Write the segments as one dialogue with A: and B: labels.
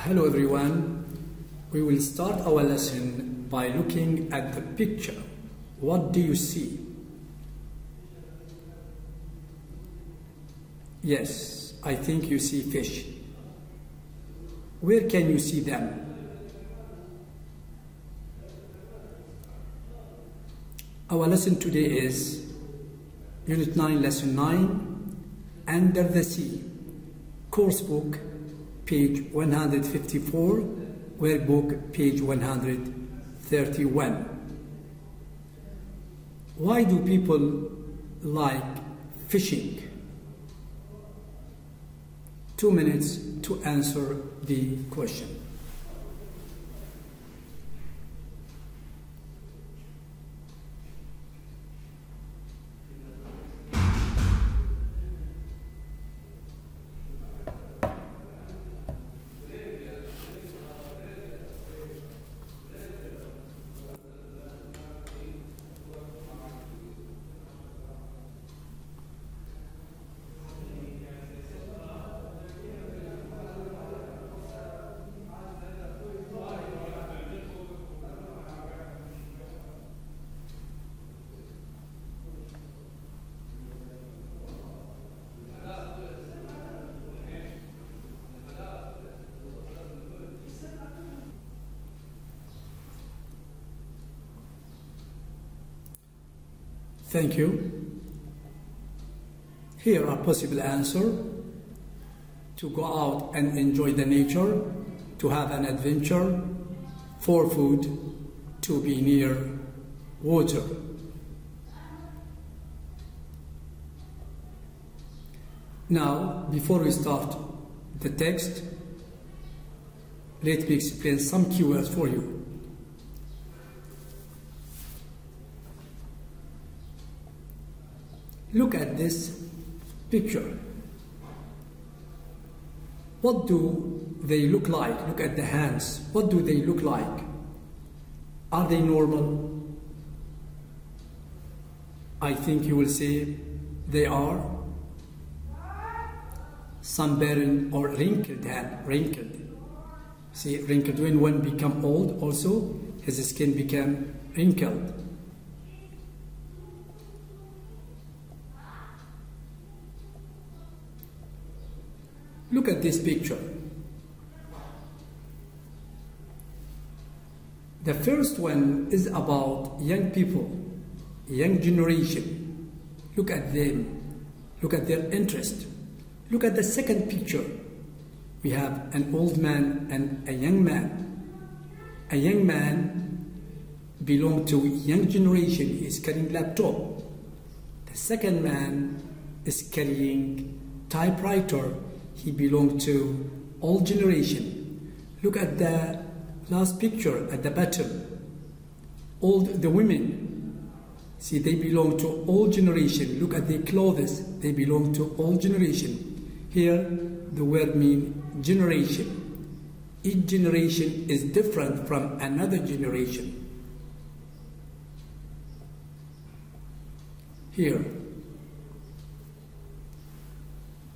A: Hello everyone, we will start our lesson by looking at the picture. What do you see? Yes, I think you see fish. Where can you see them? Our lesson today is Unit 9, Lesson 9, Under the Sea, Course Book, page 154, Workbook, page 131. Why do people like fishing? 2 minutes to answer the question. Thank you. Here are possible answers: to go out and enjoy the nature, to have an adventure, for food, to be near water. Now, before we start the text, let me explain some keywords for you. Look at this picture. What do they look like? Look at the hands. What do they look like? Are they normal? I think you will say they are sunburned or wrinkled hand, wrinkled. See, wrinkled when one become old also, his skin become wrinkled. Look at this picture. The first one is about young people, young generation. Look at them. Look at their interest. Look at the second picture. We have an old man and a young man. A young man belongs to young generation. He is carrying laptop. The second man is carrying typewriter. He belonged to old generation. Look at the last picture at the bottom. The women, see, they belong to old generation. Look at their clothes. They belong to old generation. Here, the word means generation. Each generation is different from another generation. Here,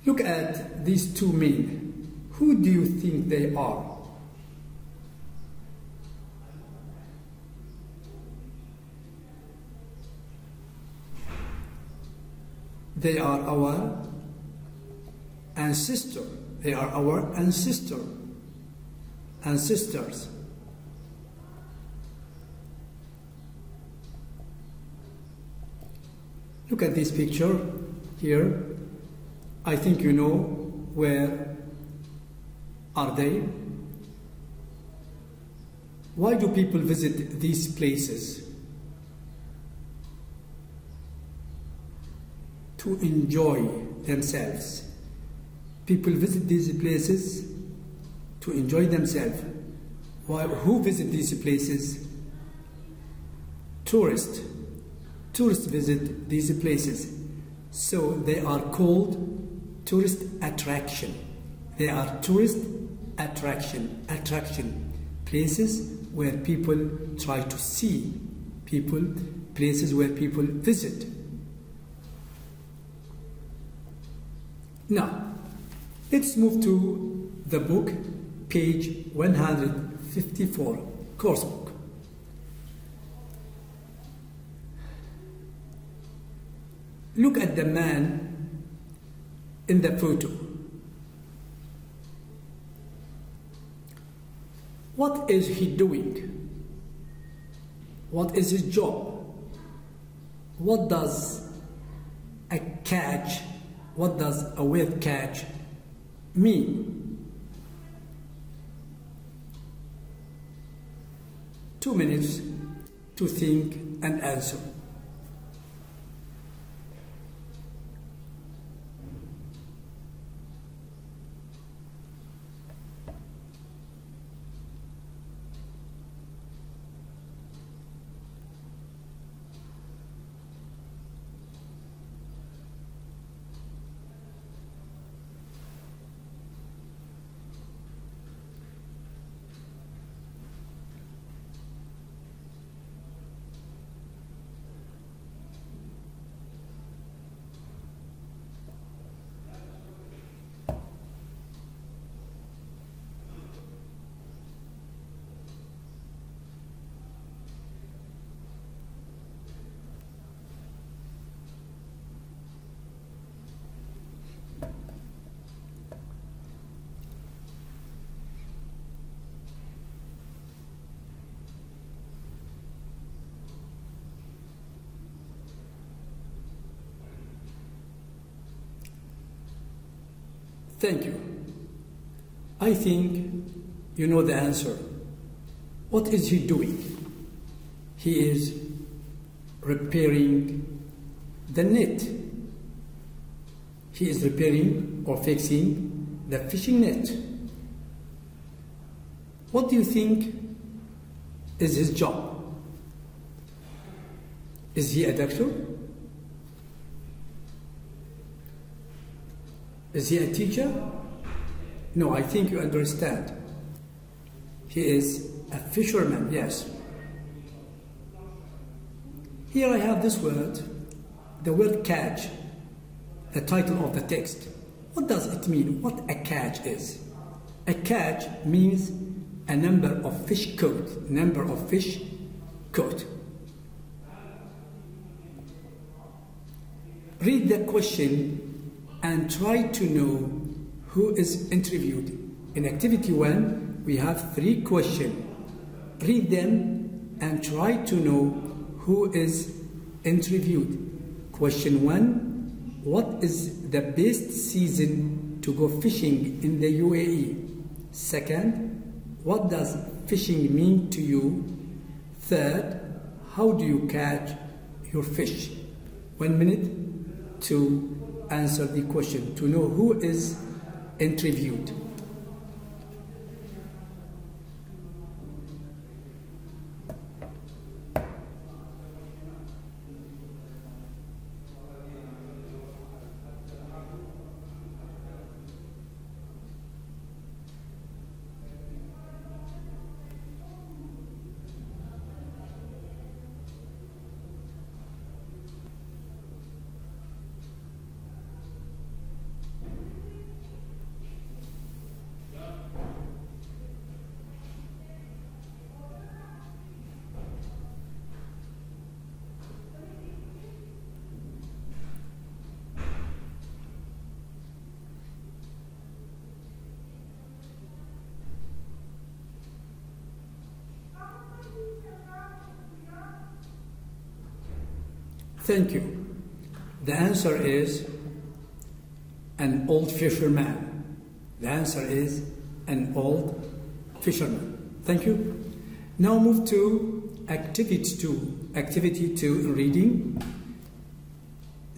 A: look at these two men. Who do you think they are? They are our ancestors. They are our ancestors. Look at this picture here. I think you know where are they. Why do people visit these places? To enjoy themselves. People visit these places to enjoy themselves. Why? Who visit these places? Tourists. Tourists visit these places. So they are called tourist attraction. They are tourist attraction. Places where people try to see. Places where people visit. Now, let's move to the book, page 154, coursebook. Look at the man in the photo. What is he doing? What is his job? What does a catch, what does a word catch mean? 2 minutes to think and answer. Thank you. I think you know the answer. What is he doing? He is repairing the net. He is repairing or fixing the fishing net. What do you think is his job? Is he a doctor? Is he a teacher? No, I think you understand. He is a fisherman, yes. Here I have this word, the word catch, the title of the text. What does it mean? What a catch is? A catch means a number of fish caught, number of fish caught. Read the question and try to know who is interviewed. In activity 1, we have 3 questions. Read them and try to know who is interviewed. Question 1, what is the best season to go fishing in the UAE? Second, what does fishing mean to you? Third, how do you catch your fish? 1 minute to answer the question, to know who is interviewed. Thank you. The answer is an old fisherman. The answer is an old fisherman. Thank you. Now move to activity 2. Activity 2 in reading.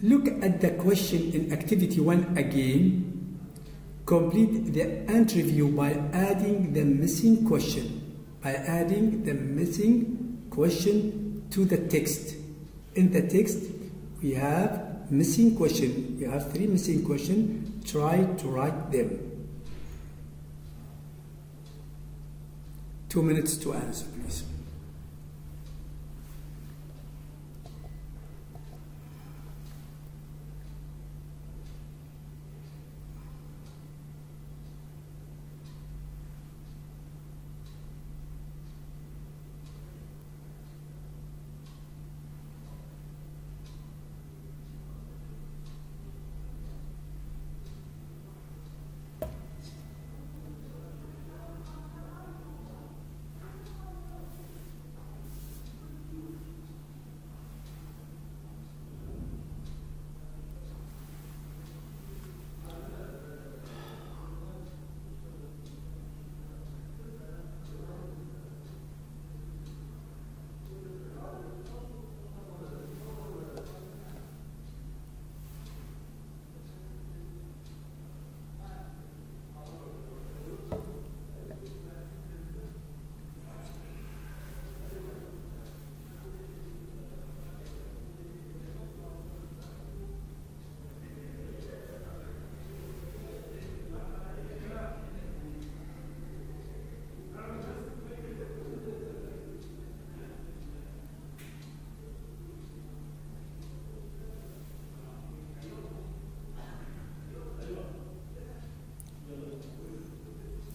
A: Look at the question in activity 1 again. Complete the interview by adding the missing question. By adding the missing question to the text. In the text, we have missing question. We have 3 missing questions. Try to write them. 2 minutes to answer, please.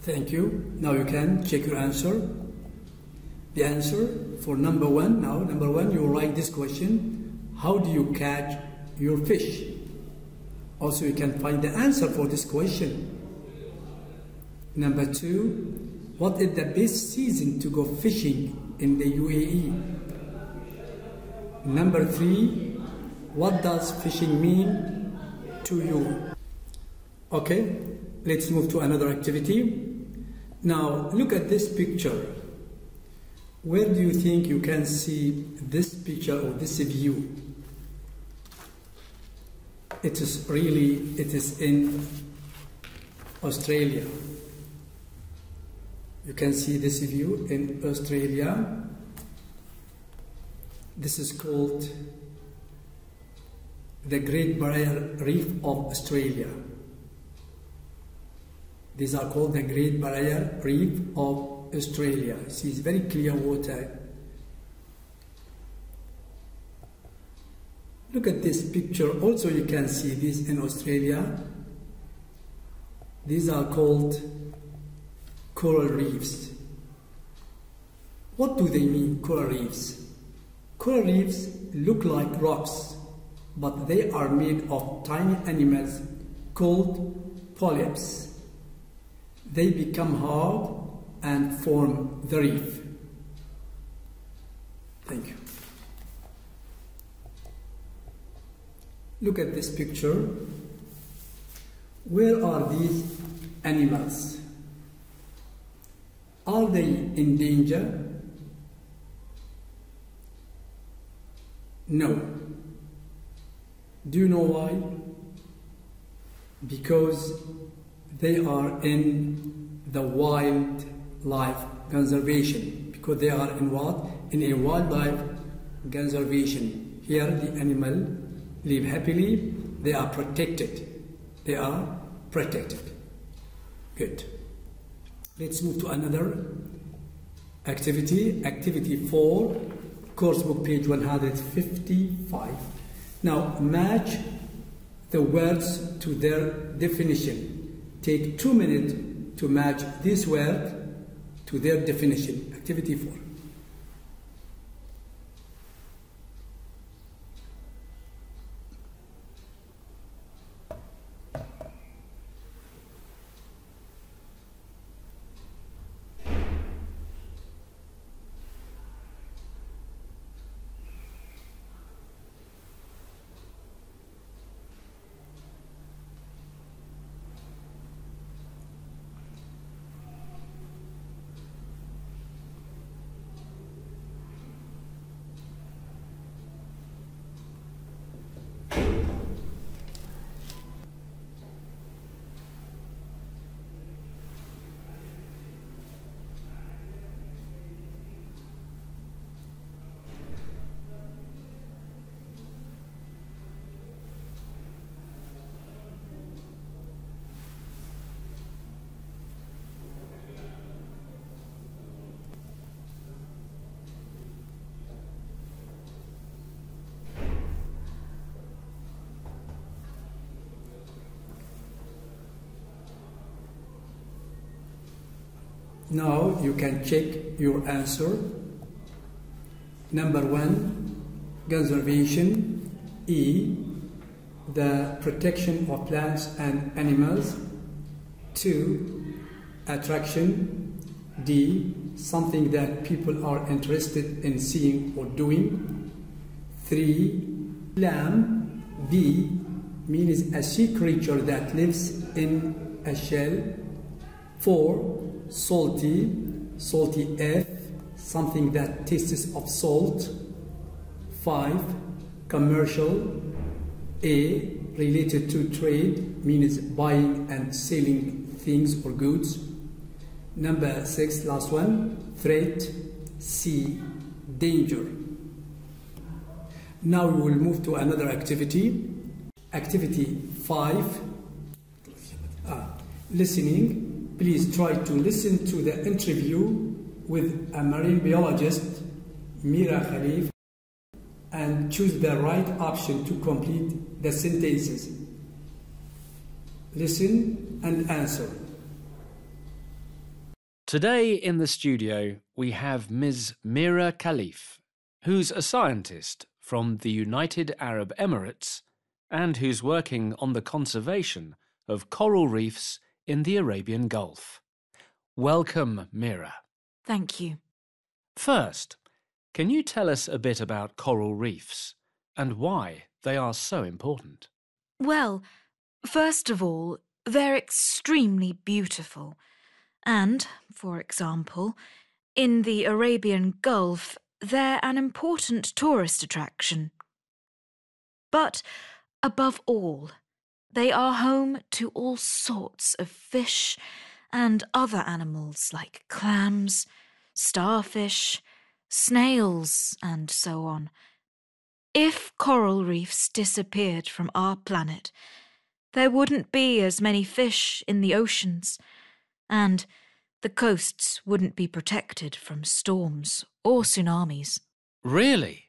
A: Thank you. Now you can check your answer. The answer for number one. Now, number one, you write this question: how do you catch your fish? Also, you can find the answer for this question. Number two, what is the best season to go fishing in the UAE? Number three, what does fishing mean to you? Okay, let's move to another activity. Now, look at this picture. Where do you think you can see this picture or this view? It is in Australia. You can see this view in Australia. This is called the Great Barrier Reef of Australia. These are called the Great Barrier Reef of Australia. See, it's very clear water. Look at this picture. Also, you can see this in Australia. These are called coral reefs. What do they mean, coral reefs? Coral reefs look like rocks, but they are made of tiny animals called polyps. They become hard and form the reef. Thank you. Look at this picture. Where are these animals? Are they in danger? No. Do you know why? Because they are in the wildlife conservation. Because they are in what? In a wildlife conservation. Here the animal live happily. They are protected. They are protected. Good. Let's move to another activity. Activity 4, course book page 155. Now match the words to their definition. Take 2 minutes to match this word to their definition. Activity 4. Now you can check your answer. Number 1, conservation. E, the protection of plants and animals. 2, attraction. D, something that people are interested in seeing or doing. 3, lamb. B, means a sea creature that lives in a shell. 4, salty, salty F, something that tastes of salt. 5, commercial. A, related to trade, means buying and selling things or goods. Number 6, last one, threat. C, danger. Now we will move to another activity. Activity 5, listening. Please try to listen to the interview with a marine biologist, Mira Khalif, and choose the right option to complete the sentences. Listen and answer.
B: Today in the studio we have Ms. Mira Khalif, who's a scientist from the United Arab Emirates and who's working on the conservation of coral reefs in the Arabian Gulf. Welcome, Mira.
C: Thank you.
B: First, can you tell us a bit about coral reefs and why they are so important?
C: Well, first of all, they're extremely beautiful. And, for example, in the Arabian Gulf, they're an important tourist attraction. But, above all, they are home to all sorts of fish and other animals like clams, starfish, snails, and so on. If coral reefs disappeared from our planet, there wouldn't be as many fish in the oceans, and the coasts wouldn't be protected from storms or tsunamis.
B: Really?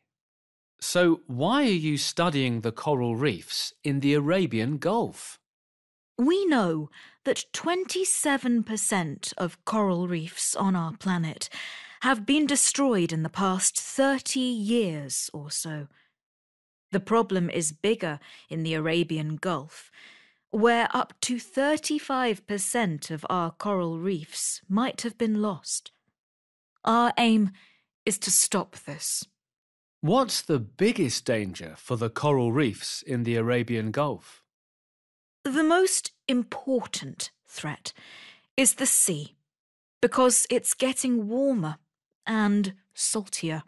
B: So why are you studying the coral reefs in the Arabian Gulf?
C: We know that 27% of coral reefs on our planet have been destroyed in the past 30 years or so. The problem is bigger in the Arabian Gulf, where up to 35% of our coral reefs might have been lost. Our aim is to stop this.
B: What's the biggest danger for the coral reefs in the Arabian Gulf?
C: The most important threat is the sea, because it's getting warmer and saltier.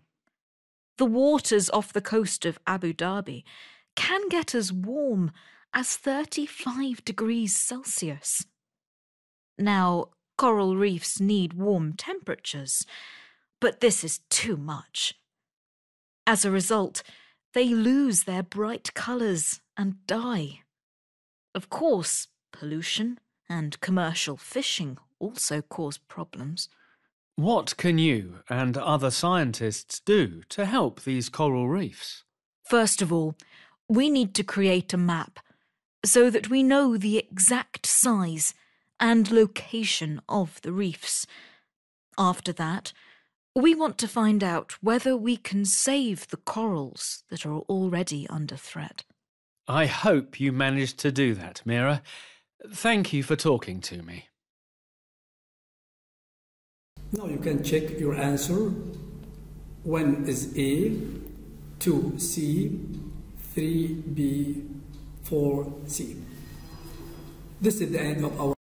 C: The waters off the coast of Abu Dhabi can get as warm as 35 degrees Celsius. Now, coral reefs need warm temperatures, but this is too much. As a result, they lose their bright colours and die. Of course, pollution and commercial fishing also cause problems.
B: What can you and other scientists do to help these coral reefs?
C: First of all, we need to create a map so that we know the exact size and location of the reefs. After that, we want to find out whether we can save the corals that are already under threat.
B: I hope you managed to do that, Mira. Thank you for talking to me.
A: Now you can check your answer. 1 is A, 2 C, 3 B, 4 C. This is the end of our